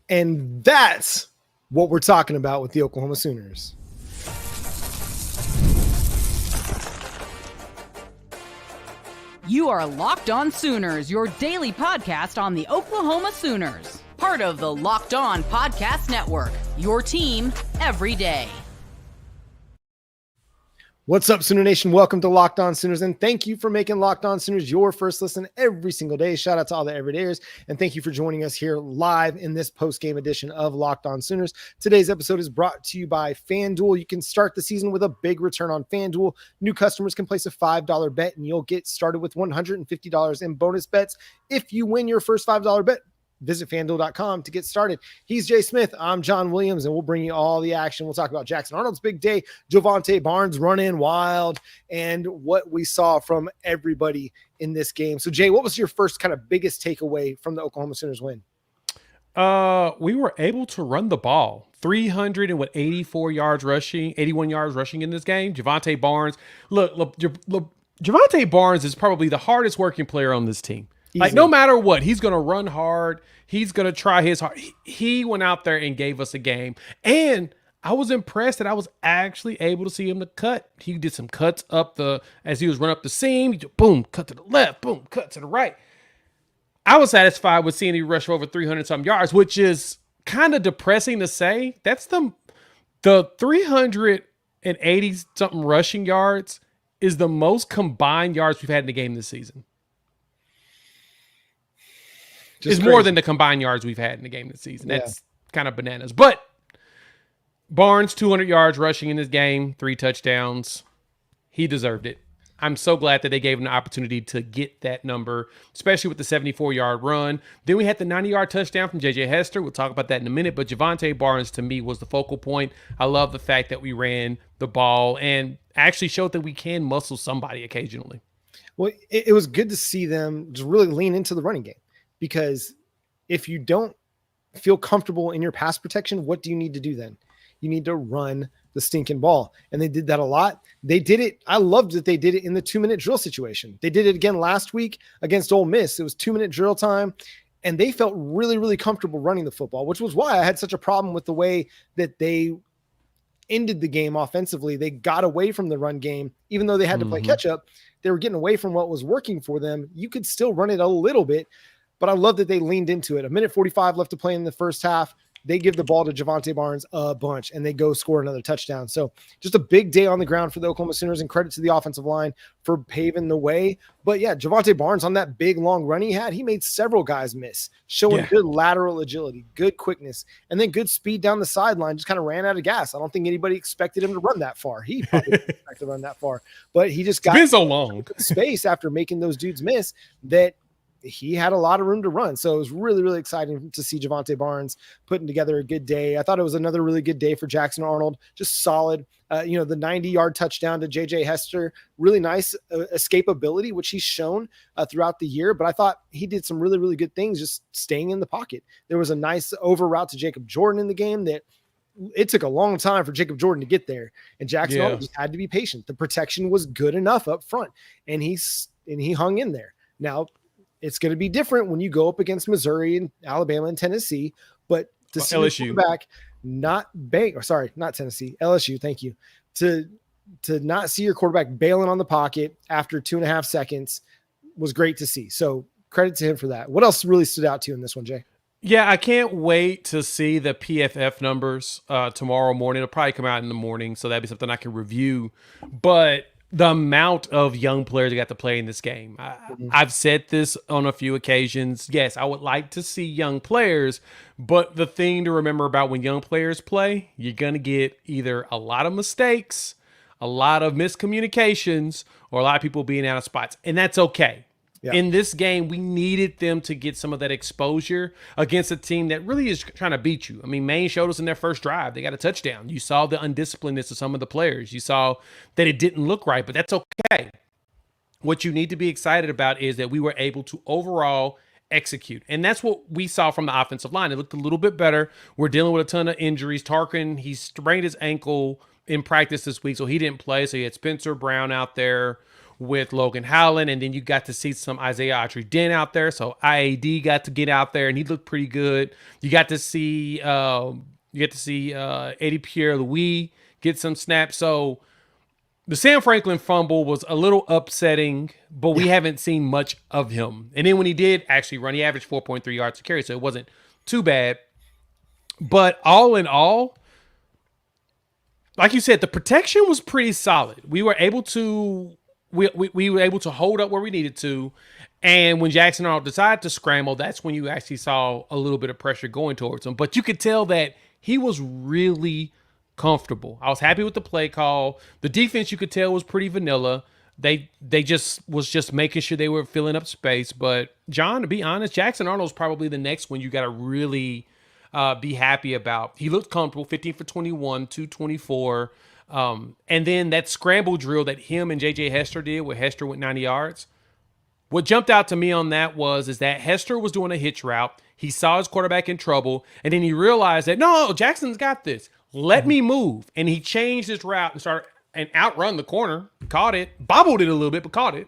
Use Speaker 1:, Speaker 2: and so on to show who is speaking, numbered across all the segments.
Speaker 1: And that's what we're talking about with the Oklahoma Sooners.
Speaker 2: You are Locked On Sooners, your daily podcast on the Oklahoma Sooners. Part of the Locked On Podcast Network, your team every day.
Speaker 1: What's up, Sooner Nation? Welcome to Locked On Sooners, and thank you for making Locked On Sooners your first listen every single day. Shout out to all the everydayers, and thank you for joining us here live in this post-game edition of Locked On Sooners. Today's episode is brought to you by FanDuel. You can start the season with a big return on FanDuel. New customers can place a $5 bet, and you'll get started with $150 in bonus bets if you win your first $5 bet. Visit FanDuel.com to get started. He's Jay Smith. I'm John Williams, and we'll bring you all the action. We'll talk about Jackson Arnold's big day, Jovantae Barnes running wild, and what we saw from everybody in this game. So, Jay, what was your first kind of biggest takeaway from the Oklahoma Sooners win?
Speaker 3: We were able to run the ball. 384 yards rushing, 81 yards rushing in this game. Jovantae Barnes. Look, Jovantae Barnes is probably the hardest working player on this team. Like, no matter what, he's going to run hard. He's going to try his hard. He went out there and gave us a game. And I was impressed that I was actually able to see him to cut. He did some cuts as he was running up the seam. Boom, cut to the left. Boom, cut to the right. I was satisfied with seeing him rush for over 300-some yards, which is kind of depressing to say. That's the 380-something rushing yards is the most combined yards we've had in the game this season. It's more than the combined yards we've had in the game this season. That's kind of bananas. But Barnes, 200 yards rushing in this game, 3 touchdowns. He deserved it. I'm so glad that they gave him the opportunity to get that number, especially with the 74-yard run. Then we had the 90-yard touchdown from J.J. Hester. We'll talk about that in a minute. But Jovantae Barnes, to me, was the focal point. I love the fact that we ran the ball and actually showed that we can muscle somebody occasionally.
Speaker 1: Well, it was good to see them just really lean into the running game. Because if you don't feel comfortable in your pass protection, what do you need to do then? You need to run the stinking ball. And they did that a lot. They did it. I loved that they did it in the 2-minute drill situation. They did it again last week against Ole Miss. It was 2-minute drill time. And they felt really, really comfortable running the football, which was why I had such a problem with the way that they ended the game offensively. They got away from the run game, even though they had to play catch up. They were getting away from what was working for them. You could still run it a little bit. But I love that they leaned into it. 1:45 left to play in the first half. They give the ball to Jovantae Barnes a bunch, and they go score another touchdown. So just a big day on the ground for the Oklahoma Sooners, and credit to the offensive line for paving the way. But yeah, Jovantae Barnes on that big, long run he had, he made several guys miss, showing good lateral agility, good quickness, and then good speed down the sideline. Just kind of ran out of gas. I don't think anybody expected him to run that far. He probably didn't expect to run that far, but he just got
Speaker 3: so long
Speaker 1: space after making those dudes miss that he had a lot of room to run. So it was really, really exciting to see Jovantae Barnes putting together a good day. I thought it was another really good day for Jackson Arnold. Just solid. The 90-yard touchdown to J.J. Hester, really nice escapability, which he's shown throughout the year. But I thought he did some really, really good things just staying in the pocket. There was a nice over route to Jacob Jordan in the game that it took a long time for Jacob Jordan to get there. And Jackson Arnold just had to be patient. The protection was good enough up front, and he hung in there. Now, it's going to be different when you go up against Missouri and Alabama and Tennessee, but to see LSU quarterback not Tennessee, LSU. Thank you. To not see your quarterback bailing on the pocket after 2.5 seconds was great to see. So credit to him for that. What else really stood out to you in this one, Jay?
Speaker 3: Yeah, I can't wait to see the PFF numbers tomorrow morning. It'll probably come out in the morning, so that'd be something I can review. But the amount of young players that got to play in this game. I've said this on a few occasions. Yes, I would like to see young players, but the thing to remember about when young players play, you're going to get either a lot of mistakes, a lot of miscommunications, or a lot of people being out of spots, and that's okay. Yeah. In this game, we needed them to get some of that exposure against a team that really is trying to beat you. I mean, Maine showed us in their first drive. They got a touchdown. You saw the undisciplinedness of some of the players. You saw that it didn't look right, but that's okay. What you need to be excited about is that we were able to overall execute. And that's what we saw from the offensive line. It looked a little bit better. We're dealing with a ton of injuries. Tarkin, he sprained his ankle in practice this week, so he didn't play. So you had Spencer Brown out there. with Logan Howland, and then you got to see some Isaiah Autry-Dent out there. So IAD got to get out there, and he looked pretty good. You got to see Eddie Pierre-Louis get some snaps. So the Sam Franklin fumble was a little upsetting, but we haven't seen much of him. And then when he did actually run, he averaged 4.3 yards a carry, so it wasn't too bad. But all in all, like you said, the protection was pretty solid. We were able to we were able to hold up where we needed to. And when Jackson Arnold decided to scramble, that's when you actually saw a little bit of pressure going towards him. But you could tell that he was really comfortable. I was happy with the play call. The defense, you could tell, was pretty vanilla. They just making sure they were filling up space. But John, to be honest, Jackson Arnold's probably the next one you got to really be happy about. He looked comfortable, 15 for 21, 224. And then that scramble drill that him and J.J. Hester did, where Hester went 90 yards. What jumped out to me on that is that Hester was doing a hitch route. He saw his quarterback in trouble, and then he realized that, no, Jackson's got this. Let me move. And he changed his route and started and outrun the corner, caught it, bobbled it a little bit, but caught it,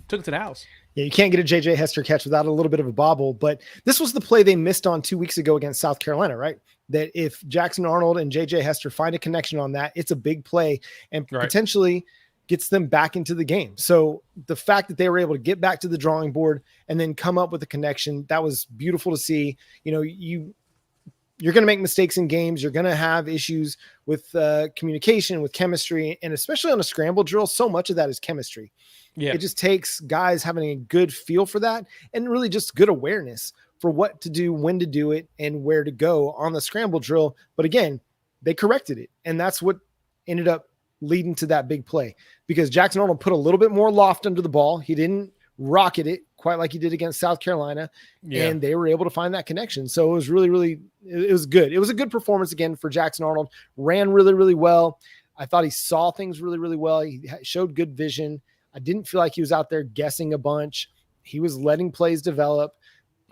Speaker 3: took it to the house.
Speaker 1: Yeah, you can't get a J.J. Hester catch without a little bit of a bobble, but this was the play they missed on 2 weeks ago against South Carolina, right? That if Jackson Arnold and J.J. Hester find a connection on that, it's a big play and potentially gets them back into the game. So the fact that they were able to get back to the drawing board and then come up with a connection, that was beautiful to see. You know, you're going to make mistakes in games. You're going to have issues with communication, with chemistry, and especially on a scramble drill, so much of that is chemistry. Yeah. It just takes guys having a good feel for that and really just good awareness for what to do, when to do it, and where to go on the scramble drill. But again, they corrected it, and that's what ended up leading to that big play, because Jackson Arnold put a little bit more loft under the ball. He didn't rocket it quite like he did against South Carolina, and they were able to find that connection. So it was really, it was good. It was a good performance again for Jackson Arnold. Ran really, really well. I thought he saw things really, really well. He showed good vision. I didn't feel like he was out there guessing a bunch. He was letting plays develop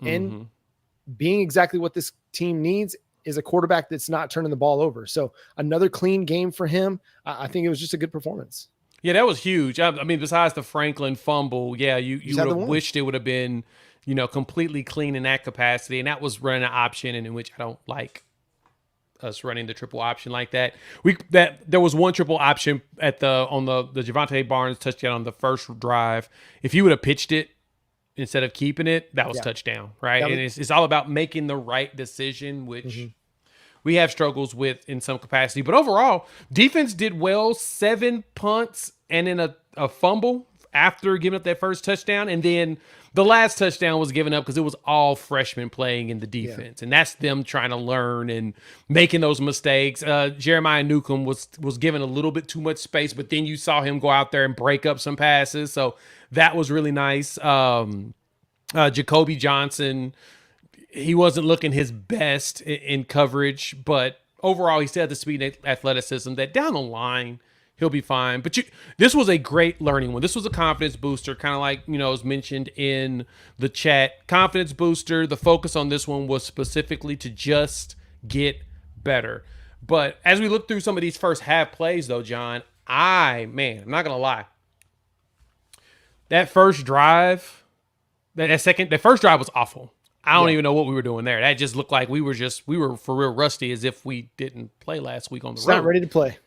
Speaker 1: and being exactly what this team needs is a quarterback that's not turning the ball over. So another clean game for him. I think it was just a good performance.
Speaker 3: Yeah, that was huge. I mean, besides the Franklin fumble, you would have wished it would have been, completely clean in that capacity. And that was running an option in which I don't like us running the triple option like that. There was one triple option on the Jovantae Barnes touchdown on the first drive. If he would have pitched it instead of keeping it, that was touchdown, right? And it's all about making the right decision, which we have struggles with in some capacity. But overall, defense did well. 7 punts and then a fumble after giving up that first touchdown. And then the last touchdown was given up because it was all freshmen playing in the defense. And that's them trying to learn and making those mistakes. Jeremiah Newcomb was given a little bit too much space, but then you saw him go out there and break up some passes. So that was really nice. Jacoby Johnson, he wasn't looking his best in coverage, but overall he still had the speed and athleticism that down the line he'll be fine. But this was a great learning one. This was a confidence booster, kind of like, as mentioned in the chat. Confidence booster. The focus on this one was specifically to just get better. But as we look through some of these first half plays, though, John, I'm not going to lie. That first drive, that first drive was awful. I don't even know what we were doing there. That just looked like we were for real rusty, as if we didn't play last week on the road.
Speaker 1: Not ready to play.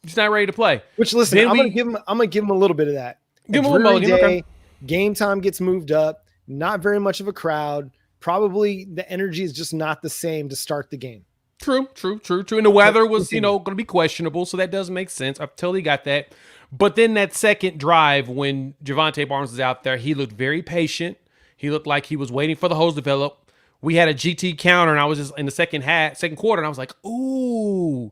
Speaker 3: Just not ready to play.
Speaker 1: Which, listen, I'm gonna give him a little bit of that.
Speaker 3: Give him a little day.
Speaker 1: Game time gets moved up. Not very much of a crowd. Probably the energy is just not the same to start the game.
Speaker 3: True. And the weather was, going to be questionable, so that does make sense. I totally got that. But then that second drive, when Jovantae Barnes was out there, he looked very patient. He looked like he was waiting for the holes to develop. We had a GT counter, and I was just in the second quarter, and I was like, ooh,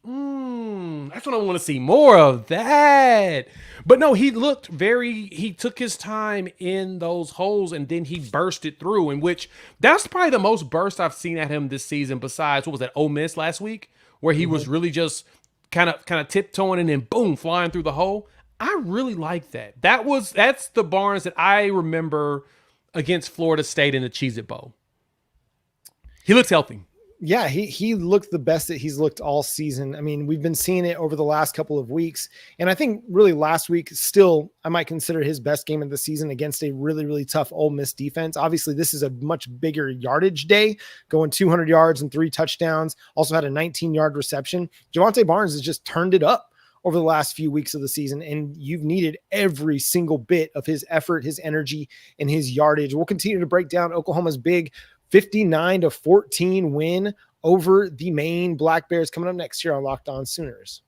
Speaker 3: that's what I want to see more of that. But no, he took his time in those holes, and then he bursted through, in which that's probably the most burst I've seen at him this season, besides, what was that, Ole Miss last week, where he was really just kind of tiptoeing and then boom, flying through the hole. I really like that. That's the Barnes that I remember against Florida State in the Cheez-It Bowl. He looks healthy.
Speaker 1: Yeah, he looked the best that he's looked all season. I mean, we've been seeing it over the last couple of weeks. And I think really last week, still, I might consider his best game of the season against a really, really tough Ole Miss defense. Obviously, this is a much bigger yardage day, going 200 yards and 3 touchdowns. Also had a 19-yard reception. Jovantae Barnes has just turned it up over the last few weeks of the season, and you've needed every single bit of his effort, his energy, and his yardage. We'll continue to break down Oklahoma's big 59-14 win over the Maine Black Bears coming up next year on Locked On Sooners.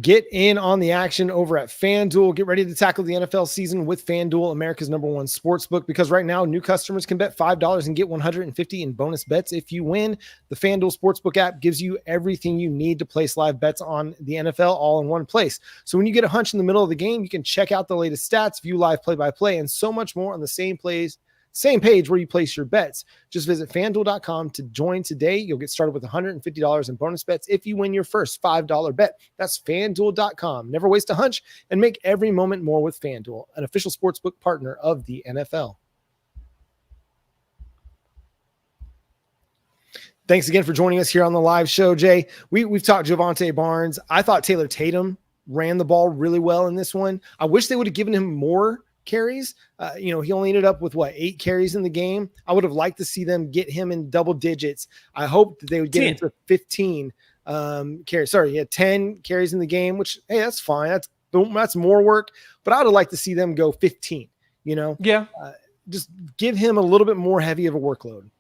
Speaker 1: Get in on the action over at FanDuel. Get ready to tackle the NFL season with FanDuel, America's #1 sportsbook, because right now new customers can bet $5 and get $150 in bonus bets if you win. The FanDuel Sportsbook app gives you everything you need to place live bets on the NFL all in one place. So when you get a hunch in the middle of the game, you can check out the latest stats, view live play-by-play, and so much more on the same page where you place your bets. Just visit FanDuel.com to join today. You'll get started with $150 in bonus bets if you win your first $5 bet. That's FanDuel.com. Never waste a hunch and make every moment more with FanDuel, an official sportsbook partner of the NFL. Thanks again for joining us here on the live show, Jay. We've talked Jovantae Barnes. I thought Taylor Tatum ran the ball really well in this one. I wish they would have given him more carries. He only ended up with 8 carries in the game. I would have liked to see them get him in double digits. I hope that they would get into 15 carries. Sorry, he had 10 carries in the game, which, hey, that's fine. That's more work, but I would have liked to see them go 15,
Speaker 3: Yeah.
Speaker 1: Just give him a little bit more heavy of a workload.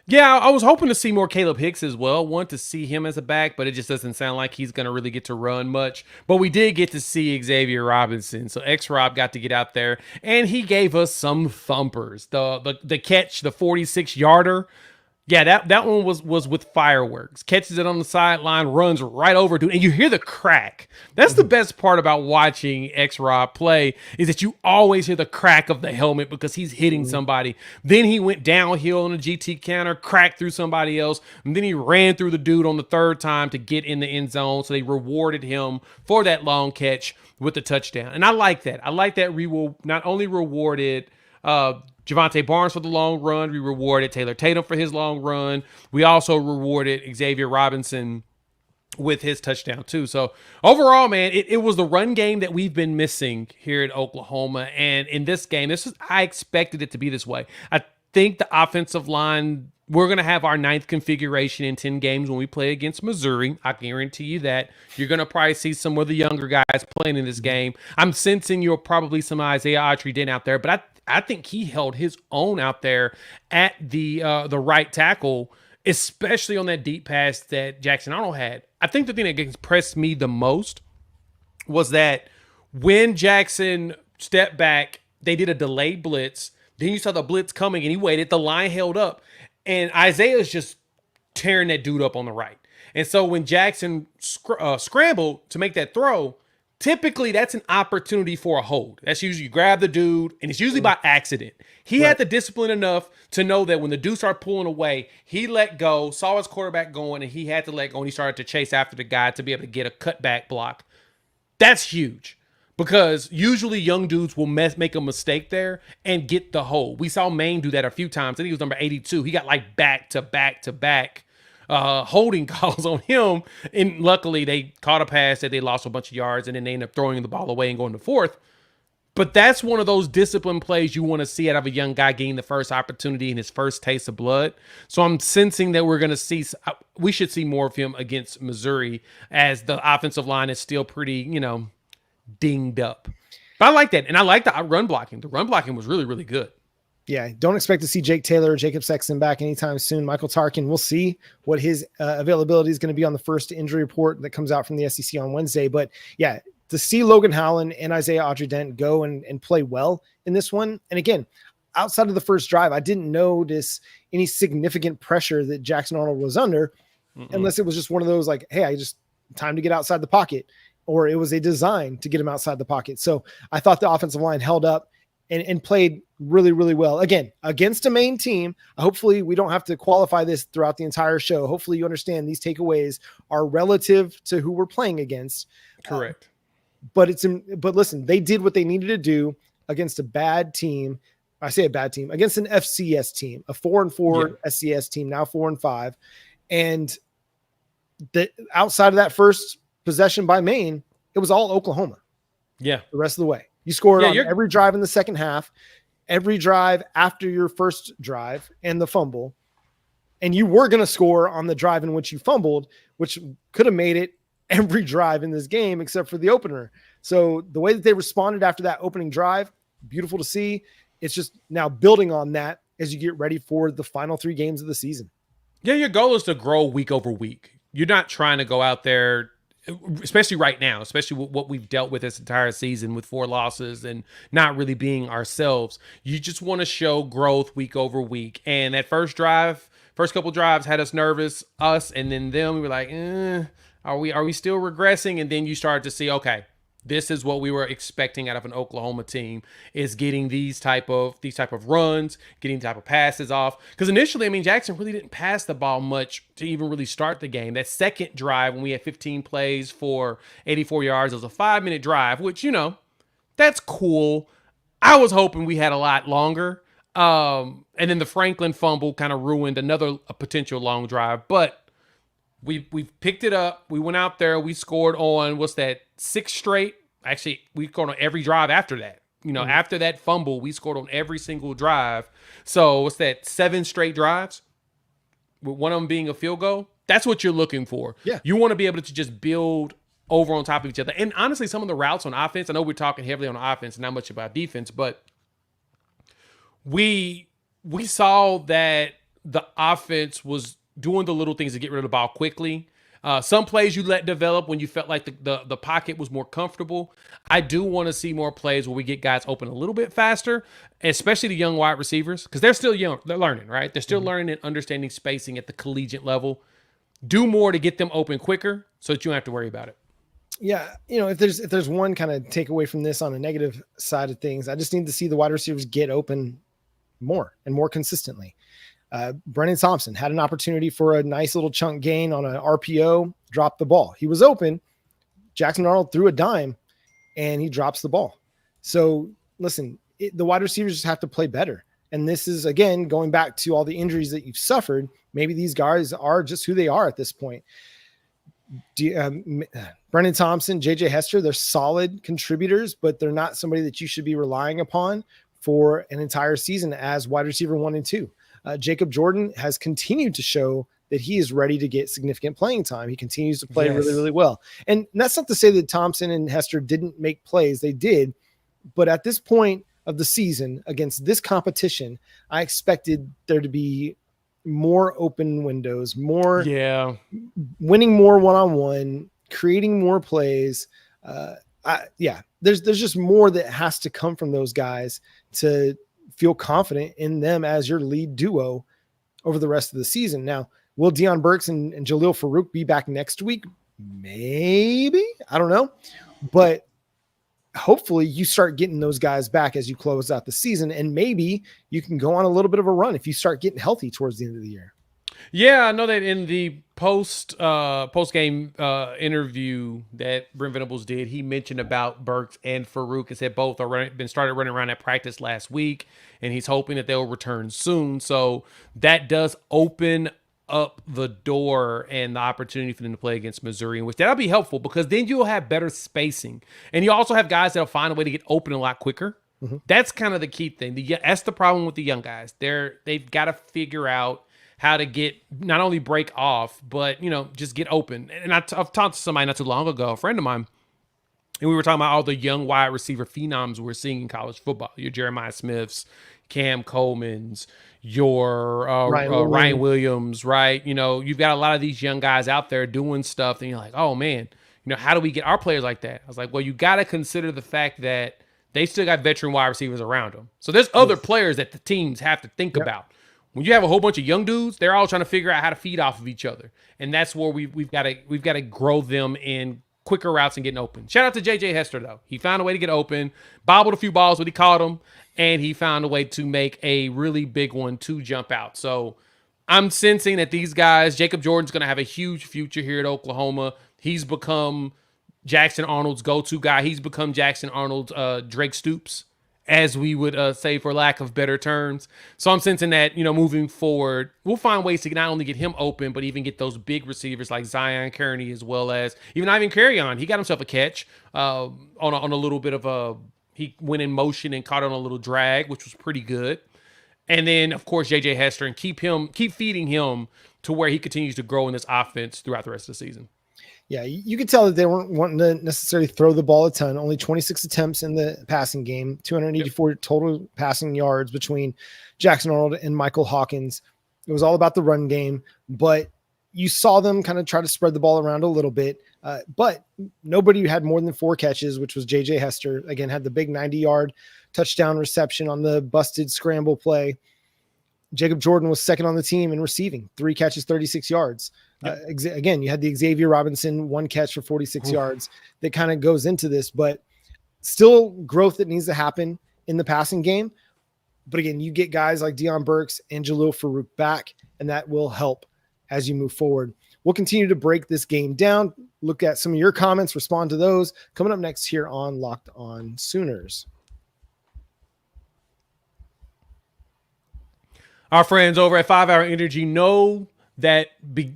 Speaker 3: Yeah, I was hoping to see more Caleb Hicks as well. Want to see him as a back, but it just doesn't sound like he's going to really get to run much. But we did get to see Xavier Robinson. So X-Rob got to get out there, and he gave us some thumpers. The catch, the 46-yarder. Yeah, that one was with fireworks. Catches it on the sideline, runs right over to it, and you hear the crack. That's the best part about watching X-Rob play, is that you always hear the crack of the helmet because he's hitting somebody. Then he went downhill on a GT counter, cracked through somebody else, and then he ran through the dude on the third time to get in the end zone. So they rewarded him for that long catch with the touchdown. And I like that. I like that we will not only rewarded Jovantae Barnes for the long run. We rewarded Taylor Tatum for his long run. We also rewarded Xavier Robinson with his touchdown too. So overall, man, it was the run game that we've been missing here at Oklahoma. And in this game, I expected it to be this way. I think the offensive line, we're going to have our 9th configuration in 10 games when we play against Missouri. I guarantee you that. You're going to probably see some of the younger guys playing in this game. I'm sensing you'll probably some Isaiah Autry-Dent out there, but I think he held his own out there at the right tackle, especially on that deep pass that Jackson Arnold had. I think the thing that impressed me the most was that when Jackson stepped back, they did a delayed blitz. Then you saw the blitz coming, and he waited. The line held up, and Isaiah's just tearing that dude up on the right. And so when Jackson scrambled to make that throw, typically that's an opportunity for a hold. That's usually you grab the dude, and it's usually by accident. He had the discipline enough to know that when the dude started pulling away, he let go, saw his quarterback going, and he had to let go, and he started to chase after the guy to be able to get a cutback block. That's huge, because usually young dudes will make a mistake there and get the hold. We saw Maine do that a few times. I think he was number 82. He got like back-to-back holding calls on him, and luckily they caught a pass that they lost a bunch of yards, and then they ended up throwing the ball away and going to fourth. But that's one of those disciplined plays you want to see out of a young guy getting the first opportunity and his first taste of blood. So I'm sensing that we should see more of him against Missouri, as the offensive line is still pretty, dinged up. But I like that, and I like the run blocking. The run blocking was really, really good.
Speaker 1: Yeah, don't expect to see Jake Taylor or Jacob Sexton back anytime soon. Michael Tarkin, we'll see what his availability is going to be on the first injury report that comes out from the SEC on Wednesday. But yeah, to see Logan Howland and Isaiah Autry-Dent go and play well in this one. And again, outside of the first drive, I didn't notice any significant pressure that Jackson Arnold was under, unless it was just one of those like, hey, time to get outside the pocket, or it was a design to get him outside the pocket. So I thought the offensive line held up and played really, really well. Again, against a Maine team. Hopefully we don't have to qualify this throughout the entire show. Hopefully you understand these takeaways are relative to who we're playing against.
Speaker 3: Correct.
Speaker 1: But listen, they did what they needed to do against a bad team. I say a bad team, against an FCS team, a 4-4 SCS team, now 4-5. And outside of that first possession by Maine, it was all Oklahoma.
Speaker 3: Yeah.
Speaker 1: The rest of the way. You scored on every drive in the second half, every drive after your first drive and the fumble. And you were going to score on the drive in which you fumbled, which could have made it every drive in this game except for the opener. So the way that they responded after that opening drive, beautiful to see. It's just now building on that as you get ready for the final 3 games of the season.
Speaker 3: Yeah, your goal is to grow week over week. You're not trying to go out there, especially right now, especially with what we've dealt with this entire season with 4 losses and not really being ourselves. You just want to show growth week over week. And that first couple drives had us nervous, and then them. We were like, are we still regressing? And then you start to see, okay, this is what we were expecting out of an Oklahoma team, is getting these type of runs, getting type of passes off. Because initially, I mean, Jackson really didn't pass the ball much to even really start the game. That second drive when we had 15 plays for 84 yards, it was a 5-minute drive, which, that's cool. I was hoping we had a lot longer. And then the Franklin fumble kind of ruined a potential long drive. But we picked it up. We went out there. We scored on, 6 straight? Actually, we scored on every drive after that. After that fumble, we scored on every single drive. So 7 straight drives? With one of them being a field goal? That's what you're looking for.
Speaker 1: Yeah.
Speaker 3: You want to be able to just build over on top of each other. And honestly, some of the routes on offense, I know we're talking heavily on offense and not much about defense, but we saw that the offense was doing the little things to get rid of the ball quickly. Some plays you let develop when you felt like the pocket was more comfortable. I do want to see more plays where we get guys open a little bit faster, especially the young wide receivers, because they're still young. They're learning, right? They're still learning and understanding spacing at the collegiate level. Do more to get them open quicker so that you don't have to worry about it.
Speaker 1: Yeah, if there's one kind of takeaway from this on a negative side of things, I just need to see the wide receivers get open more and more consistently. Brennan Thompson had an opportunity for a nice little chunk gain on an RPO, dropped the ball. He was open. Jackson Arnold threw a dime and he drops the ball. So listen, the wide receivers just have to play better. And this is, again, going back to all the injuries that you've suffered. Maybe these guys are just who they are at this point. Brennan Thompson, JJ Hester, they're solid contributors, but they're not somebody that you should be relying upon for an entire season as wide receiver 1 and 2. Jacob Jordan has continued to show that he is ready to get significant playing time. He continues to play really, really well. And that's not to say that Thompson and Hester didn't make plays. They did. But at this point of the season, against this competition, I expected there to be more open windows, more winning more one-on-one, creating more plays. There's just more that has to come from those guys to feel confident in them as your lead duo over the rest of the season. Now, will Deion Burks and Jaleel Farouk be back next week? Maybe. I don't know. But hopefully you start getting those guys back as you close out the season, and maybe you can go on a little bit of a run if you start getting healthy towards the end of the year.
Speaker 3: Yeah, I know that in the post-game interview that Brent Venables did, he mentioned about Burks and Farouk and said both been started running around at practice last week, and he's hoping that they'll return soon. So that does open up the door and the opportunity for them to play against Missouri, in which that'll be helpful because then you'll have better spacing. And you also have guys that'll find a way to get open a lot quicker. Mm-hmm. That's kind of the key thing. That's the problem with the young guys. They've got to figure out how to get not only break off, but, just get open. And I've talked to somebody not too long ago, a friend of mine, and we were talking about all the young wide receiver phenoms we're seeing in college football. Your Jeremiah Smiths, Cam Coleman's, your Ryan Williams, right? You've got a lot of these young guys out there doing stuff, and you're like, oh, man, how do we get our players like that? I was like, well, you got to consider the fact that they still got veteran wide receivers around them. So there's other players that the teams have to think about. When you have a whole bunch of young dudes, they're all trying to figure out how to feed off of each other, and that's where we've got to grow them in quicker routes and getting open. Shout out to JJ Hester though; he found a way to get open, bobbled a few balls when he caught them, and he found a way to make a really big one to jump out. So I'm sensing that these guys, Jacob Jordan's going to have a huge future here at Oklahoma. He's become Jackson Arnold's go-to guy. He's become Jackson Arnold's Drake Stoops. as we would say, for lack of better terms. So I'm sensing that, moving forward, we'll find ways to not only get him open, but even get those big receivers like Zion Kearney, as well as even Ivan Carrion. He got himself a catch on a little bit of he went in motion and caught on a little drag, which was pretty good. And then, of course, J.J. Hester, and keep feeding him to where he continues to grow in this offense throughout the rest of the season.
Speaker 1: Yeah, you could tell that they weren't wanting to necessarily throw the ball a ton. Only 26 attempts in the passing game, 284 total passing yards between Jackson Arnold and Michael Hawkins. It was all about the run game, but you saw them kind of try to spread the ball around a little bit. But nobody had more than 4 catches, which was J.J. Hester. Again, had the big 90-yard touchdown reception on the busted scramble play. Jacob Jordan was second on the team in receiving, 3 catches, 36 yards. Again, you had the Xavier Robinson 1 catch for 46 yards that kind of goes into this, but still growth that needs to happen in the passing game. But again, you get guys like Deion Burks and Jalil Farouk back, and that will help as you move forward. We'll continue to break this game down, look at some of your comments, respond to those coming up next here on Locked On Sooners.
Speaker 3: Our friends over at 5 Hour Energy know that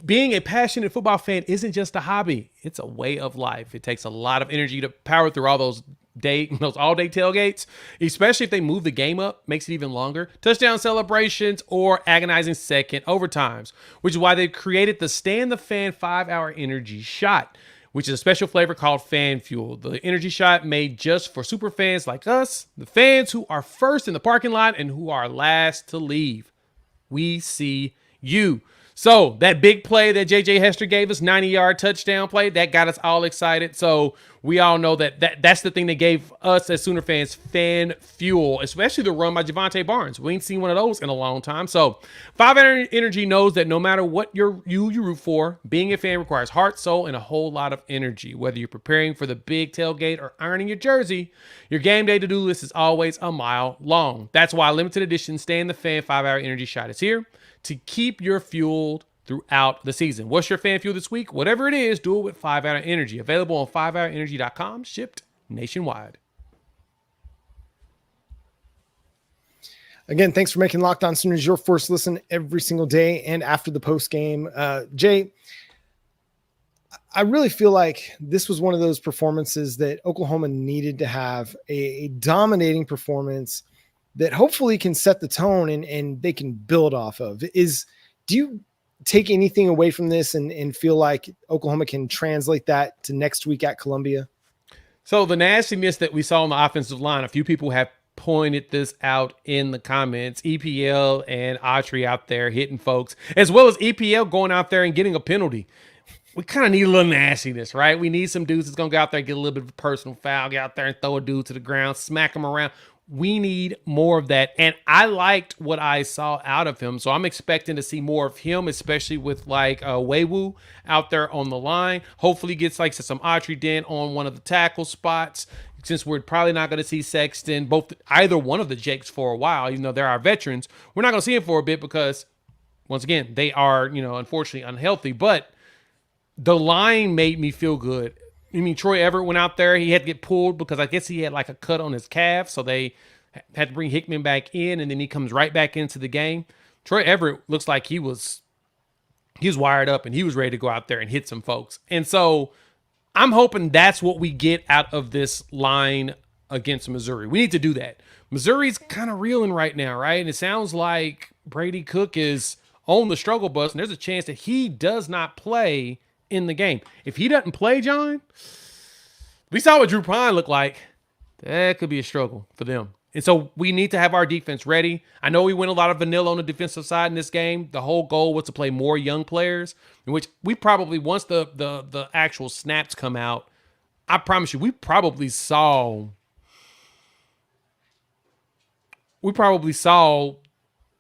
Speaker 3: being a passionate football fan isn't just a hobby. It's a way of life. It takes a lot of energy to power through all those all-day tailgates, especially if they move the game up, makes it even longer. Touchdown celebrations or agonizing second overtimes, which is why they've created the Stand the Fan 5 Hour Energy Shot, which is a special flavor called Fan Fuel. The energy shot made just for super fans like us, the fans who are first in the parking lot and who are last to leave. We see you. So that big play that J.J. Hester gave us, 90-yard touchdown play, that got us all excited. So we all know that's the thing that gave us as Sooner fans fan fuel, especially the run by Jovantae Barnes. We ain't seen one of those in a long time. So 5 Hour Energy knows that no matter what you root for, being a fan requires heart, soul, and a whole lot of energy. Whether you're preparing for the big tailgate or ironing your jersey, your game day to-do list is always a mile long. That's why limited edition Stand the Fan 5 Hour Energy Shot is here to keep your fueled throughout the season. What's your fan fuel this week? Whatever it is, do it with 5 Hour Energy. Available on 5hourenergy.com, shipped nationwide.
Speaker 1: Again, thanks for making Locked On Sooners your first listen every single day and after the post game. Jay, I really feel like this was one of those performances that Oklahoma needed to have, a dominating performance that hopefully can set the tone and they can build off of. Do you take anything away from this and feel like Oklahoma can translate that to next week at Columbia?
Speaker 3: So the nastiness that we saw on the offensive line, a few people have pointed this out in the comments. EPL and Autry out there hitting folks, as well as EPL going out there and getting a penalty. We kind of need a little nastiness, right? We need some dudes that's going to go out there and get a little bit of a personal foul, get out there and throw a dude to the ground, smack him around. We need more of that. And I liked what I saw out of him. So I'm expecting to see more of him, especially with like Weiwu out there on the line. Hopefully gets like some Autry dent on one of the tackle spots, since we're probably not going to see Sexton, either one of the Jakes for a while, even though they're our veterans. We're not going to see him for a bit because, once again, they are, unfortunately unhealthy. But the line made me feel good. I mean, Troy Everett went out there. He had to get pulled because I guess he had like a cut on his calf. So they had to bring Hickman back in, and then he comes right back into the game. Troy Everett looks like he was wired up and he was ready to go out there and hit some folks. And so I'm hoping that's what we get out of this line against Missouri. We need to do that. Missouri's kind of reeling right now, right? And it sounds like Brady Cook is on the struggle bus, and there's a chance that he does not play in the game. If he doesn't play, John, we saw what Drew Pine looked like. That could be a struggle for them. And so we need to have our defense ready. I know we went a lot of vanilla on the defensive side in this game. The whole goal was to play more young players, in which we probably, once the actual snaps come out, I promise you, we probably saw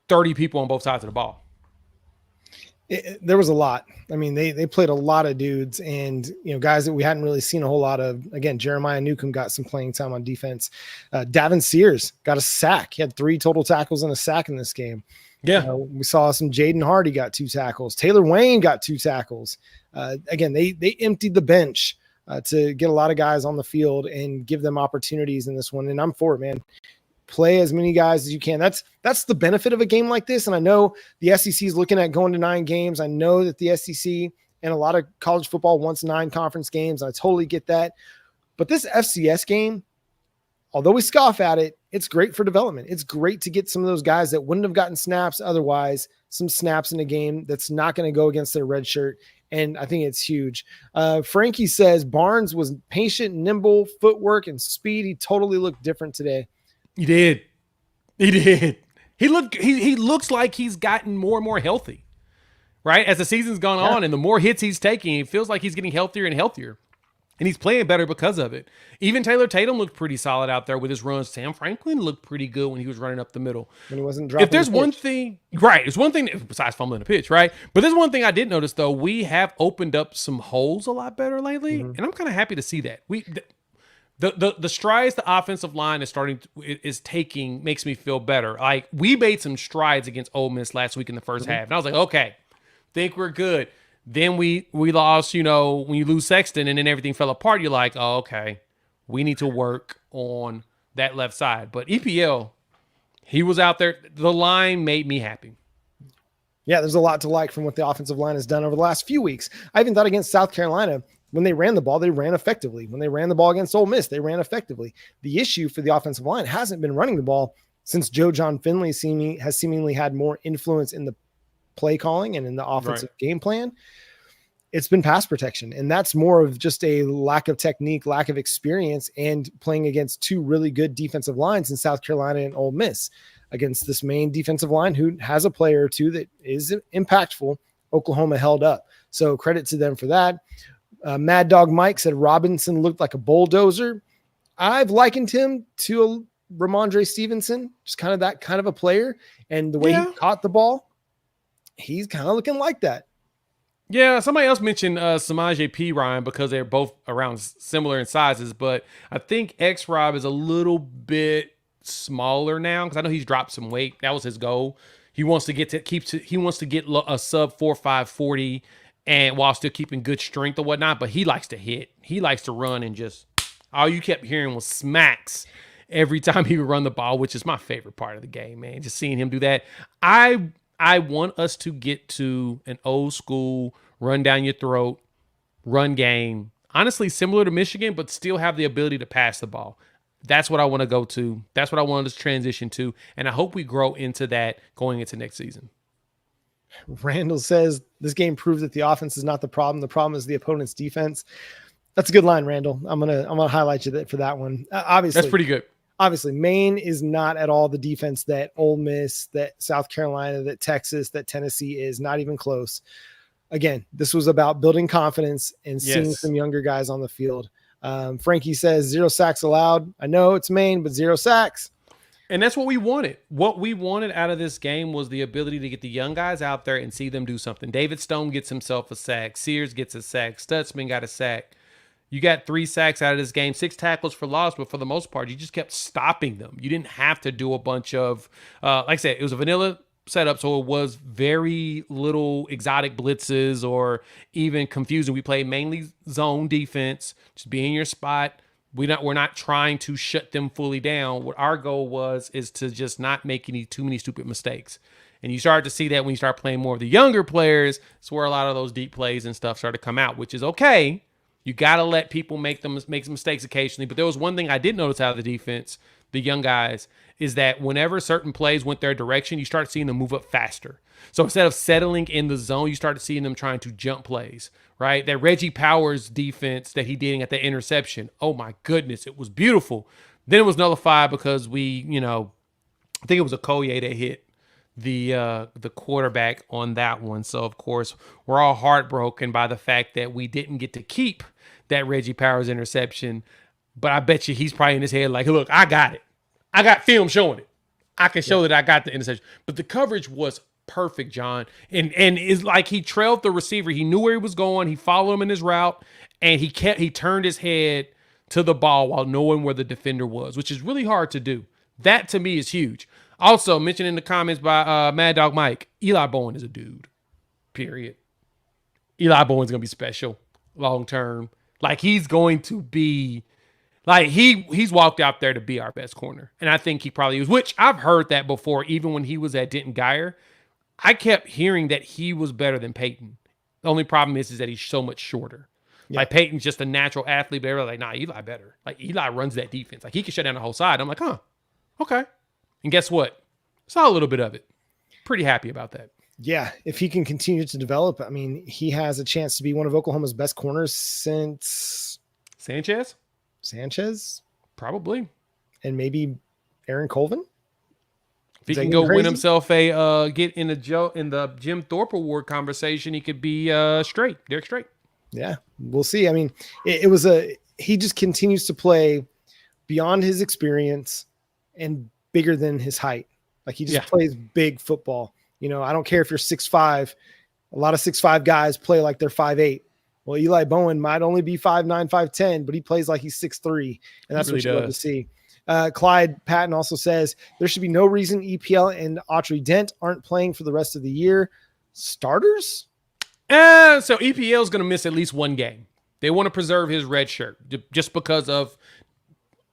Speaker 3: 30 people on both sides of the ball.
Speaker 1: There was a lot. I mean, they played a lot of dudes and, guys that we hadn't really seen a whole lot of. Again, Jeremiah Newcomb got some playing time on defense. Davin Sears got a sack. He had 3 total tackles and a sack in this game.
Speaker 3: Yeah.
Speaker 1: We saw some Jaden Hardy got 2 tackles. Taylor Wayne got 2 tackles. Again, they emptied the bench to get a lot of guys on the field and give them opportunities in this one. And I'm for it, man. play as many guys as you can. That's the benefit of a game like this. And I know the SEC is looking at going to 9 games. I know that the SEC and a lot of college football wants 9 conference games. I totally get that. But this FCS game, although we scoff at it, it's great for development. It's great to get some of those guys that wouldn't have gotten snaps otherwise, some snaps in a game that's not going to go against their red shirt. And I think it's huge. Frankie says Barnes was patient, nimble, footwork, and speed. He totally looked different today.
Speaker 3: He did. He looks like he's gotten more and more healthy, right? As the season's gone on and the more hits he's taking, it feels like he's getting healthier and healthier. And he's playing better because of it. Even Taylor Tatum looked pretty solid out there with his runs. Sam Franklin looked pretty good when he was running up the middle.
Speaker 1: When he wasn't dropping.
Speaker 3: If there's one thing, right, there's one thing besides fumbling the pitch, right? But there's one thing I did notice though. We have opened up some holes a lot better lately, and I'm kind of happy to see that. The strides the offensive line is taking makes me feel better. Like we made some strides against Ole Miss last week in the first half, and I was like, okay, think we're good. Then we lost, when you lose Sexton and then everything fell apart, you're like, oh, okay, we need to work on that left side. But EPL, he was out there. The line made me happy.
Speaker 1: Yeah, there's a lot to like from what the offensive line has done over the last few weeks. I even thought against South Carolina, when they ran the ball, they ran effectively. When they ran the ball against Ole Miss, they ran effectively. The issue for the offensive line hasn't been running the ball since Joe John Finley has seemingly had more influence in the play calling and in the offensive game plan. It's been pass protection, and that's more of just a lack of technique, lack of experience, and playing against 2 really good defensive lines in South Carolina and Ole Miss against this Maine defensive line who has a player or 2 that is impactful. Oklahoma held up. So credit to them for that. Mad Dog Mike said Robinson looked like a bulldozer. I've likened him to a Ramondre Stevenson, just kind of that kind of a player, and the way he caught the ball, he's kind of looking like that.
Speaker 3: Yeah, somebody else mentioned Samaje Perine because they're both around similar in sizes, but I think X-Rob is a little bit smaller now because I know he's dropped some weight. That was his goal. He wants to get a sub 4.5 40 and while still keeping good strength or whatnot, but he likes to hit. He likes to run and just all you kept hearing was smacks every time he would run the ball, which is my favorite part of the game, man. Just seeing him do that. I want us to get to an old school run down your throat, run game. Honestly, similar to Michigan, but still have the ability to pass the ball. That's what I want to go to. That's what I want us to transition to. And I hope we grow into that going into next season.
Speaker 1: Randall says this game proves that the offense is not the problem. The problem is the opponent's defense. That's a good line, Randall. I'm gonna highlight you for that one. Obviously,
Speaker 3: that's pretty good.
Speaker 1: Obviously, Maine is not at all the defense that Ole Miss, that South Carolina, that Texas, that Tennessee is. Not even close. Again, this was about building confidence and seeing some younger guys on the field. Frankie says 0 sacks allowed. I know it's Maine, but 0 sacks.
Speaker 3: And that's what we wanted. What we wanted out of this game was the ability to get the young guys out there and see them do something. David Stone gets himself a sack. Sears gets a sack. Stutzman got a sack. You got 3 sacks out of this game, 6 tackles for loss, but for the most part, you just kept stopping them. You didn't have to do a bunch of, like I said, it was a vanilla setup, so it was very little exotic blitzes or even confusing. We played mainly zone defense, just be in your spot. We're not trying to shut them fully down. What our goal is to just not make too many stupid mistakes. And you start to see that when you start playing more of the younger players. It's where a lot of those deep plays and stuff start to come out, which is okay. You got to let people make some mistakes occasionally. But there was one thing I did notice out of the defense, the young guys, is that whenever certain plays went their direction, you start seeing them move up faster. So instead of settling in the zone, you started seeing them trying to jump plays, right? That Reggie Powers defense that he did at the interception, oh my goodness, it was beautiful. Then it was nullified because I think it was a Okoye that hit the quarterback on that one. So, of course, we're all heartbroken by the fact that we didn't get to keep that Reggie Powers interception. But I bet you he's probably in his head like, look, I got it. I got film showing it. I can show that I got the interception. But the coverage was perfect, John. And it's like he trailed the receiver. He knew where he was going. He followed him in his route. And he turned his head to the ball while knowing where the defender was, which is really hard to do. That, to me, is huge. Also, mentioned in the comments by Mad Dog Mike, Eli Bowen is a dude, period. Eli Bowen's going to be special long term. Like, he's going to be Like he's walked out there to be our best corner. And I think he probably was, which I've heard that before, even when he was at Denton Guyer. I kept hearing that he was better than Peyton. The only problem is that he's so much shorter. Yeah. Like Peyton's just a natural athlete, but everybody's like, nah, Eli better. Like Eli runs that defense. Like he can shut down the whole side. I'm like, huh, okay. And guess what? Saw a little bit of it. Pretty happy about that.
Speaker 1: Yeah, if he can continue to develop, I mean, he has a chance to be one of Oklahoma's best corners since
Speaker 3: Sanchez,
Speaker 1: probably, and maybe Aaron Colvin.
Speaker 3: If he can go win himself a get in the Jim Thorpe Award conversation, he could be Derek Strait.
Speaker 1: Yeah, we'll see. I mean, he just continues to play beyond his experience and bigger than his height. Like he just plays big football. You know, I don't care if you're 6'5". A lot of 6'5" guys play like they're 5'8". Well, Eli Bowen might only be 5'9", 5'10", but he plays like he's 6'3", and that's what you love to see. Clyde Patton also says there should be no reason EPL and Autry Dent aren't playing for the rest of the year. Starters?
Speaker 3: So EPL is going to miss at least one game. They want to preserve his red shirt just because of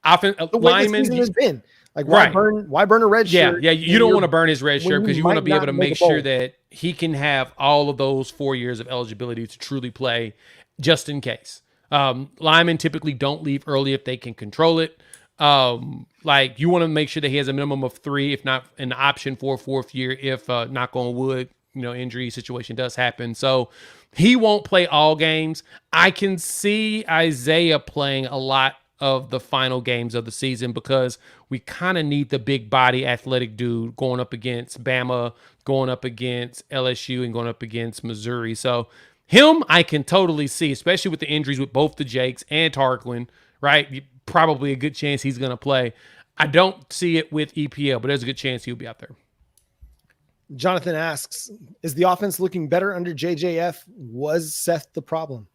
Speaker 1: the way the season has been. Like, why burn a red shirt?
Speaker 3: Yeah, you don't want to burn his red shirt because you want to be able to make sure that he can have all of those 4 years of eligibility to truly play just in case. Linemen typically don't leave early if they can control it. Like you want to make sure that he has a minimum of 3, if not an option for a 4th year, if knock on wood, injury situation does happen. So he won't play all games. I can see Isaiah playing a lot of the final games of the season because we kind of need the big body athletic dude going up against Bama, going up against LSU, and going up against Missouri. So him, I can totally see, especially with the injuries with both the Jakes and Tarquin, right? Probably a good chance he's going to play. I don't see it with EPL, but there's a good chance he'll be out there.
Speaker 1: Jonathan asks, is the offense looking better under JJF? Was Seth the problem?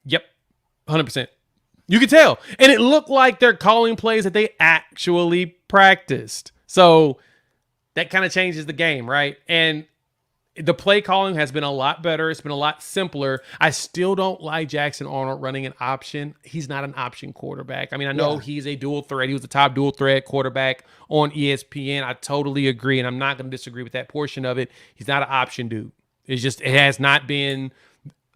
Speaker 3: Yep, 100%. You could tell. And it looked like they're calling plays that they actually practiced. So that kind of changes the game, right? And the play calling has been a lot better. It's been a lot simpler. I still don't like Jackson Arnold running an option. He's not an option quarterback. I mean, I know he's a dual threat. He was the top dual threat quarterback on ESPN. I totally agree, and I'm not going to disagree with that portion of it. He's not an option dude. It has not been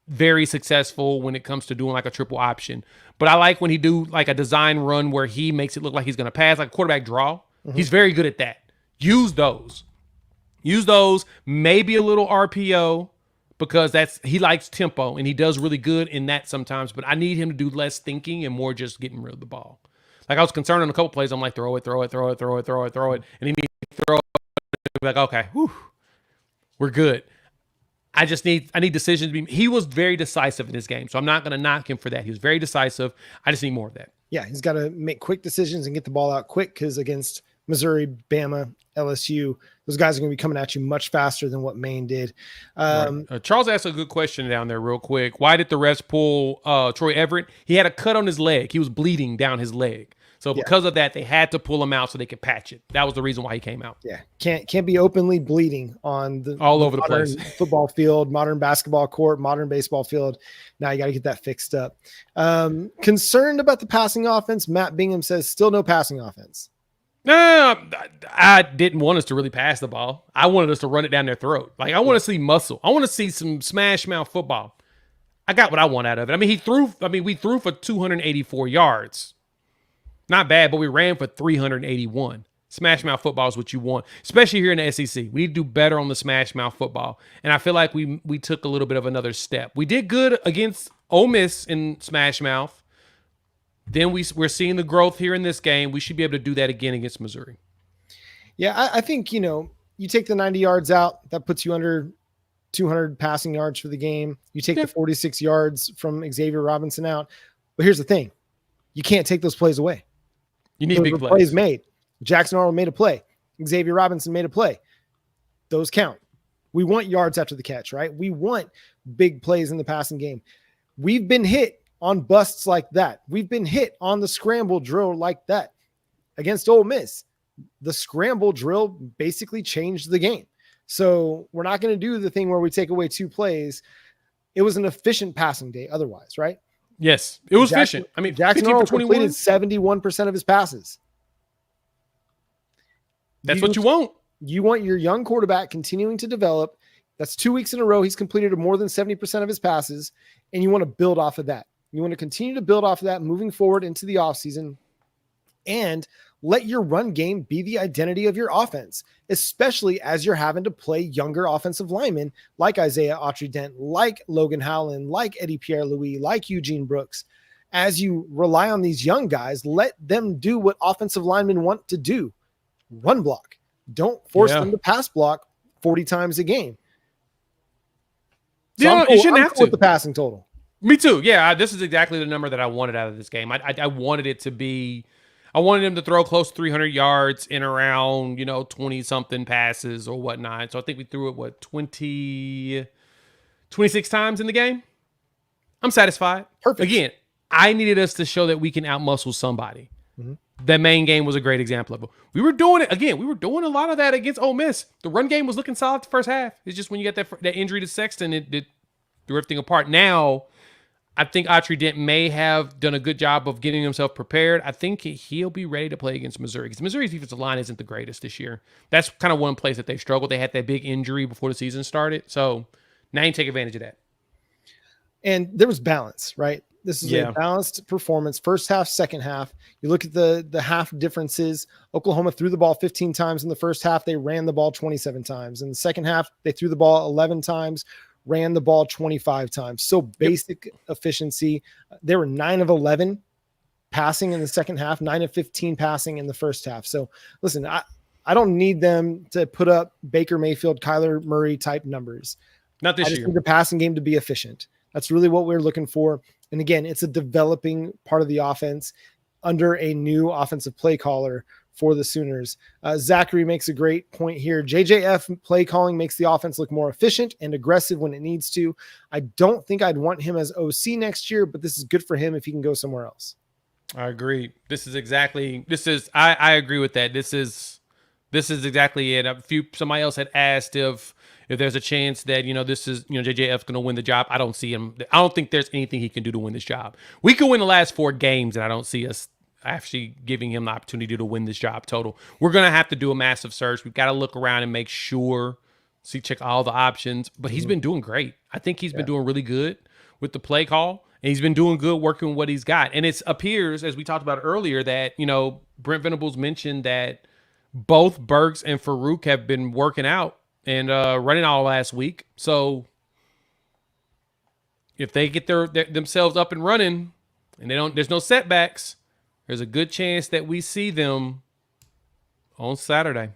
Speaker 3: very successful when it comes to doing like a triple option. But I like when he do like a design run where he makes it look like he's going to pass, like a quarterback draw. Mm-hmm. He's very good at that. Use those, maybe a little RPO because he likes tempo and he does really good in that sometimes, but I need him to do less thinking and more just getting rid of the ball. Like I was concerned on a couple plays. I'm like, throw it. And he needs to throw it. Like, okay, we're good. I need decisions to be. He was very decisive in this game, so I'm not going to knock him for that. He was very decisive. I just need more of that.
Speaker 1: Yeah, he's got to make quick decisions and get the ball out quick because against Missouri, Bama, LSU, those guys are going to be coming at you much faster than what Maine did.
Speaker 3: Charles asked a good question down there real quick. Why did the refs pull Troy Everett? He had a cut on his leg. He was bleeding down his leg. So because of that, they had to pull him out so they could patch it. That was the reason why he came out.
Speaker 1: Yeah, can't be openly bleeding on the
Speaker 3: over the place.
Speaker 1: Football field, modern basketball court, modern baseball field. Now you got to get that fixed up. Concerned about the passing offense. Matt Bingham says still no passing offense.
Speaker 3: No, I didn't want us to really pass the ball. I wanted us to run it down their throat. Like I want to see muscle. I want to see some smash mouth football. I got what I want out of it. I mean, we threw for 284 yards. Not bad, but we ran for 381. Smash mouth football is what you want, especially here in the SEC. We need to do better on the smash mouth football. And I feel like we took a little bit of another step. We did good against Ole Miss in smash mouth. Then we're seeing the growth here in this game. We should be able to do that again against Missouri.
Speaker 1: Yeah, I think, you take the 90 yards out. That puts you under 200 passing yards for the game. You take the 46 yards from Xavier Robinson out. But here's the thing. You can't take those plays away.
Speaker 3: You need big plays
Speaker 1: made. Jackson Arnold made a play. Xavier Robinson made a play. Those count. We want yards after the catch, right? We want big plays in the passing game. We've been hit on busts like that. We've been hit on the scramble drill like that. Against Ole Miss, the scramble drill basically changed the game. So we're not going to do the thing where we take away 2 plays. It was an efficient passing day otherwise, right?
Speaker 3: Yes, it was efficient. I mean,
Speaker 1: Jackson
Speaker 3: 15 for
Speaker 1: Arnold
Speaker 3: 21.
Speaker 1: completed 71% of his passes.
Speaker 3: That's what you want.
Speaker 1: You want your young quarterback continuing to develop. That's 2 weeks in a row. He's completed more than 70% of his passes, and you want to build off of that. You want to continue to build off of that moving forward into the offseason and let your run game be the identity of your offense, especially as you're having to play younger offensive linemen like Isaiah Autry-Dent, like Logan Howland, like Eddie Pierre-Louis, like Eugene Brooks. As you rely on these young guys, let them do what offensive linemen want to do. Run block. Don't force them to pass block 40 times a game. So
Speaker 3: You shouldn't have to.
Speaker 1: With the passing total.
Speaker 3: Me too. Yeah, this is exactly the number that I wanted out of this game. I wanted it to be, I wanted him to throw close to 300 yards in around, 20-something passes or whatnot. So I think we threw it, 26 times in the game? I'm satisfied.
Speaker 1: Perfect.
Speaker 3: Again, I needed us to show that we can outmuscle somebody. Mm-hmm. That Maine game was a great example of it. We were doing it again. We were doing a lot of that against Ole Miss. The run game was looking solid the first half. It's just when you got that injury to Sexton, it threw everything apart. Now, I think Autry-Dent may have done a good job of getting himself prepared. I think he'll be ready to play against Missouri because Missouri's defensive line isn't the greatest this year. That's kind of one place that they've struggled. They had that big injury before the season started. So now you take advantage of that.
Speaker 1: And there was balance, right? This is a balanced performance. First half, second half. You look at the half differences. Oklahoma threw the ball 15 times in the first half. They ran the ball 27 times. In the second half, they threw the ball 11 times, ran the ball 25 times. So basic efficiency. They were 9 of 11 passing in the second half, 9 of 15 passing in the first half. So listen, I don't need them to put up Baker Mayfield, Kyler Murray type numbers.
Speaker 3: Not this year.
Speaker 1: I just need the passing game to be efficient. That's really what we're looking for. And again, it's a developing part of the offense under a new offensive play caller for the Sooners. Zachary makes a great point here. JJF play calling makes the offense look more efficient and aggressive when it needs to. I don't think I'd want him as OC next year, but this is good for him if he can go somewhere else.
Speaker 3: I agree. I agree with that. This is exactly it. Somebody else had asked if there's a chance that, this is, JJF's going to win the job. I don't see him. I don't think there's anything he can do to win this job. We could win the last 4 games, and I don't see us actually giving him the opportunity to win this job total. We're going to have to do a massive search. We've got to look around and make sure, check all the options. But he's been doing great. I think he's been doing really good with the play call, and he's been doing good working with what he's got. And it appears, as we talked about earlier, that, Brent Venables mentioned that both Burks and Farouk have been working out and running all last week. So if they get themselves up and running and there's no setbacks, there's a good chance that we see them on Saturday.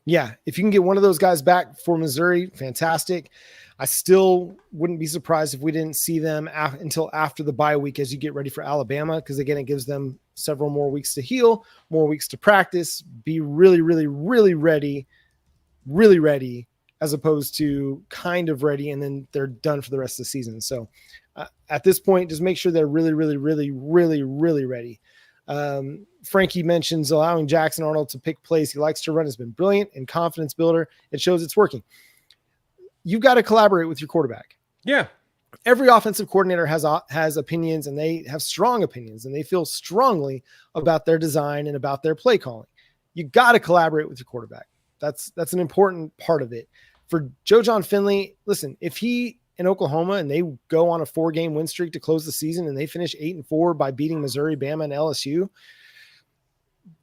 Speaker 1: Yeah, if you can get one of those guys back for Missouri, fantastic. I still wouldn't be surprised if we didn't see them until after the bye week as you get ready for Alabama, because again, it gives them several more weeks to heal, more weeks to practice, be really, really, really ready, as opposed to kind of ready, and then they're done for the rest of the season. So at this point, just make sure they're really, really, really, really, really ready. Frankie mentions allowing Jackson Arnold to pick plays he likes to run has been brilliant and confidence builder. It shows it's working. You've got to collaborate with your quarterback.
Speaker 3: Yeah.
Speaker 1: Every offensive coordinator has opinions, and they have strong opinions, and they feel strongly about their design and about their play calling. You got to collaborate with your quarterback. That's an important part of it. For Joe John Finley, listen, if he in Oklahoma and they go on a 4-game win streak to close the season and they finish 8-4 by beating Missouri, Bama, and LSU,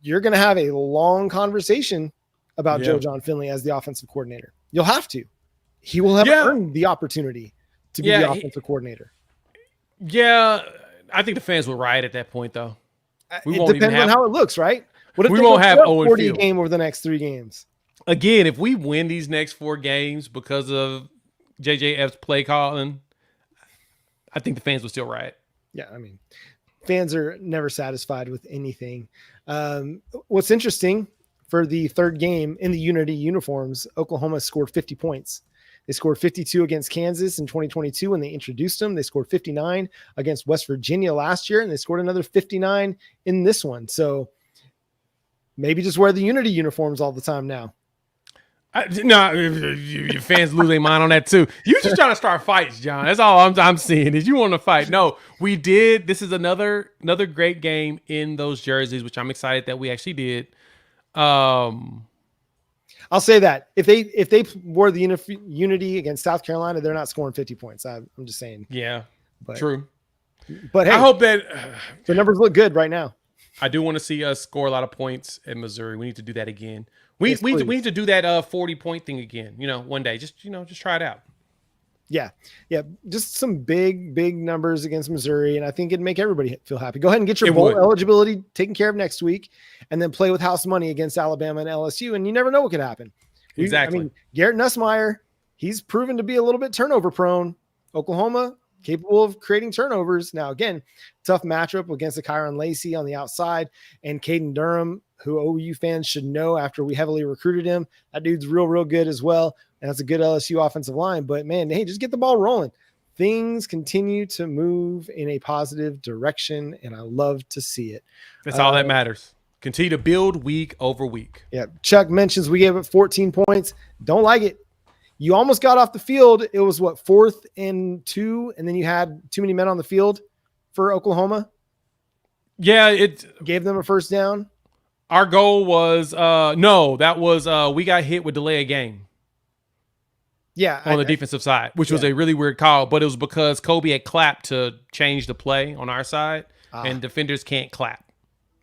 Speaker 1: you're going to have a long conversation about Joe John Finley as the offensive coordinator. You'll have to. He will have earned the opportunity to be the offensive coordinator.
Speaker 3: Yeah, I think the fans will riot at that point, though.
Speaker 1: It depends on how it looks, right? What if
Speaker 3: we
Speaker 1: they
Speaker 3: won't have
Speaker 1: 40 game over the next 3 games?
Speaker 3: Again, if we win these next 4 games because of JJF's play calling, I think the fans will still riot.
Speaker 1: Yeah, I mean, fans are never satisfied with anything. What's interesting, for the 3rd game in the Unity uniforms, Oklahoma scored 50 points. They scored 52 against Kansas in 2022 when they introduced them. They scored 59 against West Virginia last year, and they scored another 59 in this one. So maybe just wear the Unity uniforms all the time now.
Speaker 3: No, your fans lose their mind on that too. You just trying to start fights, John. That's all I'm seeing is you want to fight. No, we did. This is another great game in those jerseys, which I'm excited that we actually did.
Speaker 1: I'll say that if they wore the unity against South Carolina, they're not scoring 50 points. I'm just saying.
Speaker 3: Yeah,
Speaker 1: but,
Speaker 3: true.
Speaker 1: But hey,
Speaker 3: I hope that
Speaker 1: the numbers look good right now.
Speaker 3: I do want to see us score a lot of points in Missouri. We need to do that again. We need to do that 40-point thing again. One day. Just try it out.
Speaker 1: Yeah. Just some big numbers against Missouri, and I think it'd make everybody feel happy. Go ahead and get your bowl eligibility taken care of next week, and then play with house money against Alabama and LSU, and you never know what could happen.
Speaker 3: Exactly.
Speaker 1: I mean, Garrett Nussmeier, he's proven to be a little bit turnover prone. Oklahoma, capable of creating turnovers. Now, again, tough matchup against the Kyron Lacey on the outside and Caden Durham, who OU fans should know after we heavily recruited him. That dude's real good as well. And that's a good LSU offensive line. But, man, hey, just get the ball rolling. Things continue to move in a positive direction, and I love to see it.
Speaker 3: That's all that matters. Continue to build week over week.
Speaker 1: Yeah. Chuck mentions we gave it 14 points. Don't like it. You almost got off the field. It was 4th and 2, and then you had too many men on the field for Oklahoma.
Speaker 3: Yeah, it
Speaker 1: gave them a first down.
Speaker 3: Our goal was we got hit with delay of game.
Speaker 1: Yeah,
Speaker 3: on the defensive side, which was a really weird call, but it was because Kobe had clapped to change the play on our side, and defenders can't clap.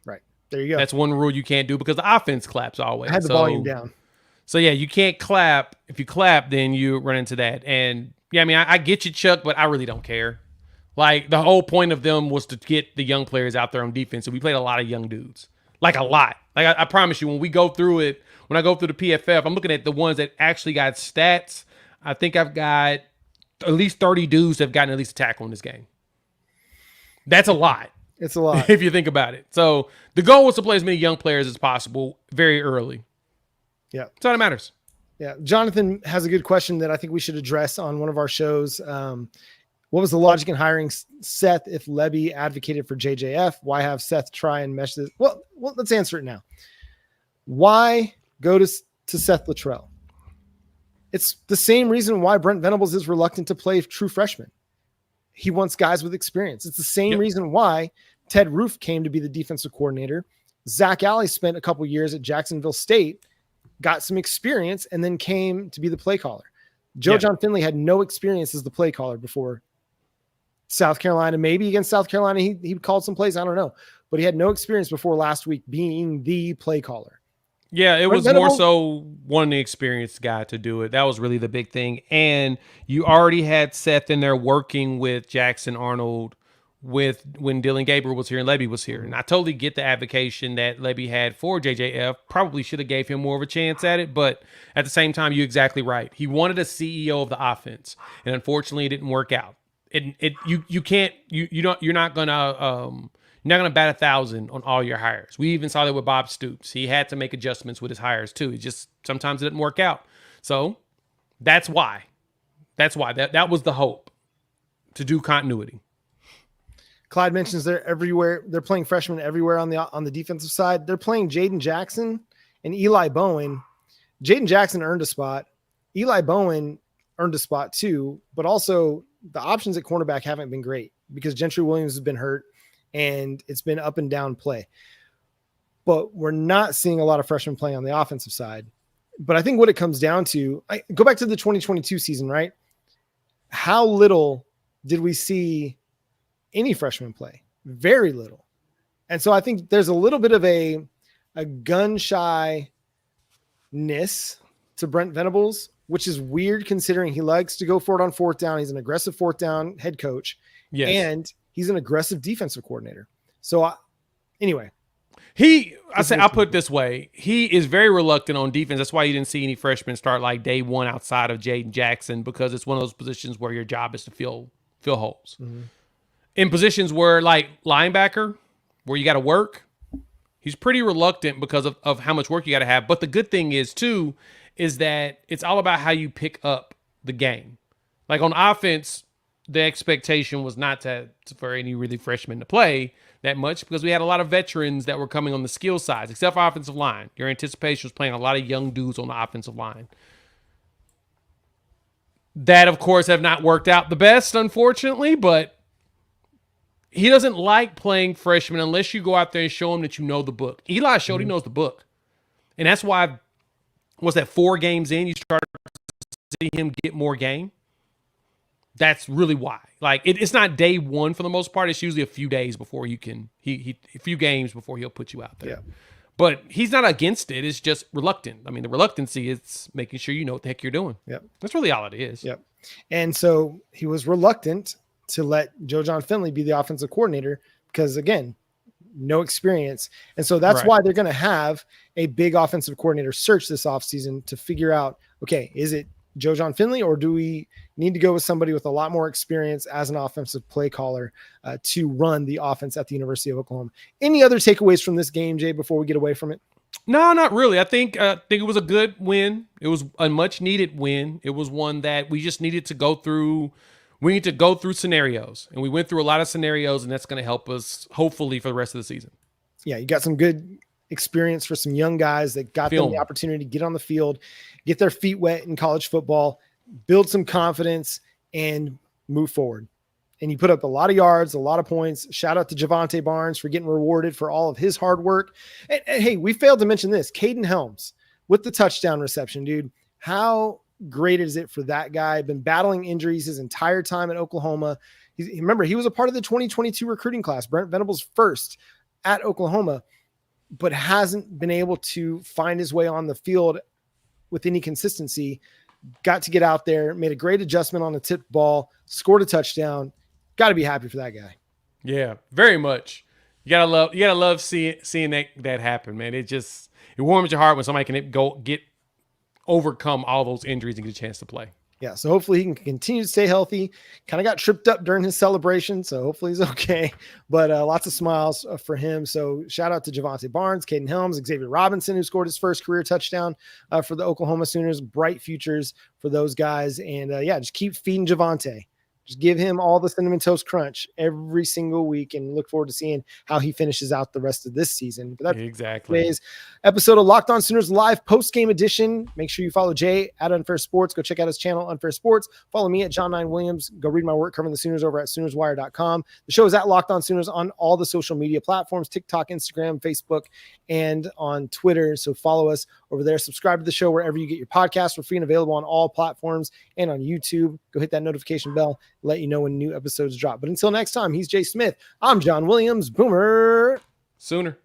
Speaker 1: Right. There you go.
Speaker 3: That's one rule you can't do because the offense claps always.
Speaker 1: I had the volume down.
Speaker 3: So, yeah, you can't clap. If you clap, then you run into that. And, yeah, I mean, I get you, Chuck, but I really don't care. Like, the whole point of them was to get the young players out there on defense. And we played a lot of young dudes. Like, a lot. Like, I promise you, when I go through the PFF, I'm looking at the ones that actually got stats. I think I've got at least 30 dudes that have gotten at least a tackle in this game. That's a lot.
Speaker 1: It's a lot.
Speaker 3: If you think about it. So, the goal was to play as many young players as possible very early.
Speaker 1: Yeah.
Speaker 3: That's all that matters.
Speaker 1: Yeah. Jonathan has a good question that I think we should address on one of our shows. What was the logic in hiring Seth if Lebby advocated for JJF? Why have Seth try and mesh this? Well, let's answer it now. Why go to Seth Luttrell? It's the same reason why Brent Venables is reluctant to play true freshmen. He wants guys with experience. It's the same reason why Ted Roof came to be the defensive coordinator. Zach Alley spent a couple years at Jacksonville State, got some experience, and then came to be the play caller. John Finley had no experience as the play caller before South Carolina. Maybe against South Carolina, he called some plays. I don't know. But he had no experience before last week being the play caller.
Speaker 3: Yeah, it was more so wanting the experienced guy to do it. That was really the big thing. And you already had Seth in there working with Jackson Arnold when Dylan Gabriel was here and Lebby was here. And I totally get the advocation that Lebby had for JJF. Probably should have gave him more of a chance at it, but at the same time, you're exactly right. He wanted a CEO of the offense, and unfortunately, it didn't work out. You're not gonna bat 1,000 on all your hires. We even saw that with Bob Stoops. He had to make adjustments with his hires too. It just sometimes it didn't work out. So that's why. That was the hope, to do continuity.
Speaker 1: Clyde mentions they're everywhere. They're playing freshmen everywhere on the defensive side. They're playing Jaden Jackson and Eli Bowen. Jaden Jackson earned a spot. Eli Bowen earned a spot too, but also the options at cornerback haven't been great because Gentry Williams has been hurt and it's been up and down play. But we're not seeing a lot of freshmen playing on the offensive side. But I think what it comes down to, go back to the 2022 season, right? How little did we see any freshman play? Very little. And so I think there's a little bit of a gun shyness to Brent Venables, which is weird considering he likes to go for it on 4th down. He's an aggressive 4th down head coach. Yes. And he's an aggressive defensive coordinator. So anyway,
Speaker 3: I'll put it this way. He is very reluctant on defense. That's why you didn't see any freshmen start like day one outside of Jaden Jackson, because it's one of those positions where your job is to fill holes. Mm-hmm. In positions where, like linebacker, where you got to work, he's pretty reluctant because of how much work you got to have. But the good thing is, too, is that it's all about how you pick up the game. Like on offense, the expectation was not for any really freshmen to play that much because we had a lot of veterans that were coming on the skill sides, except for offensive line. Your anticipation was playing a lot of young dudes on the offensive line. That, of course, have not worked out the best, unfortunately, but he doesn't like playing freshmen unless you go out there and show him that you know the book. Eli showed he knows the book. And that's why, was that 4 games in, you started to see him get more game? That's really why. Like, it's not day one for the most part. It's usually a few days before you can, a few games before he'll put you out there.
Speaker 1: Yeah.
Speaker 3: But he's not against it. It's just reluctant. I mean, the reluctancy is making sure you know what the heck you're doing.
Speaker 1: Yep.
Speaker 3: That's really all it is.
Speaker 1: Yep. And so he was reluctant to let John Finley be the offensive coordinator because, again, no experience. And so that's why they're going to have a big offensive coordinator search this offseason to figure out, okay, is it John Finley, or do we need to go with somebody with a lot more experience as an offensive play caller to run the offense at the University of Oklahoma? Any other takeaways from this game, Jay, before we get away from it?
Speaker 3: No, not really. I think it was a good win. It was a much needed win. It was one that we just needed to go through. We need to go through scenarios, and we went through a lot of scenarios, and that's going to help us hopefully for the rest of the season.
Speaker 1: Yeah, you got some good experience for some young guys that got them the opportunity to get on the field, get their feet wet in college football, build some confidence, and move forward. And you put up a lot of yards, a lot of points. Shout out to Jovantae Barnes for getting rewarded for all of his hard work. And hey, we failed to mention this. Caden Helms with the touchdown reception, dude. How great is it for that guy? Been battling injuries his entire time at Oklahoma. Remember, he was a part of the 2022 recruiting class, Brent Venables first at Oklahoma, but hasn't been able to find his way on the field with any consistency. Got to get out there, made a great adjustment on the tipped ball, scored a touchdown. Got to be happy for that guy.
Speaker 3: Yeah, very much. You gotta love seeing that happen, man. It warms your heart when somebody can overcome all those injuries and get a chance to play.
Speaker 1: Yeah, so hopefully he can continue to stay healthy. Kind of got tripped up during his celebration, so hopefully he's okay. But lots of smiles for him. So shout out to Jovantae Barnes, Caden Helms, Xavier Robinson, who scored his first career touchdown for the Oklahoma Sooners. Bright futures for those guys. And just keep feeding Jovantae. Just give him all the Cinnamon Toast Crunch every single week and look forward to seeing how he finishes out the rest of this season. But that's
Speaker 3: exactly
Speaker 1: today's episode of Locked On Sooners Live post-game edition. Make sure you follow Jay at Unfair Sports. Go check out his channel, Unfair Sports. Follow me at John 9 Williams. Go read my work covering the Sooners over at SoonersWire.com. The show is at Locked On Sooners on all the social media platforms, TikTok, Instagram, Facebook, and on Twitter. So follow us over there. Subscribe to the show wherever you get your podcasts. We're free and available on all platforms and on YouTube. Go hit that notification bell. Let you know when new episodes drop. But until next time, he's Jay Smith. I'm John Williams. Boomer.
Speaker 3: Sooner.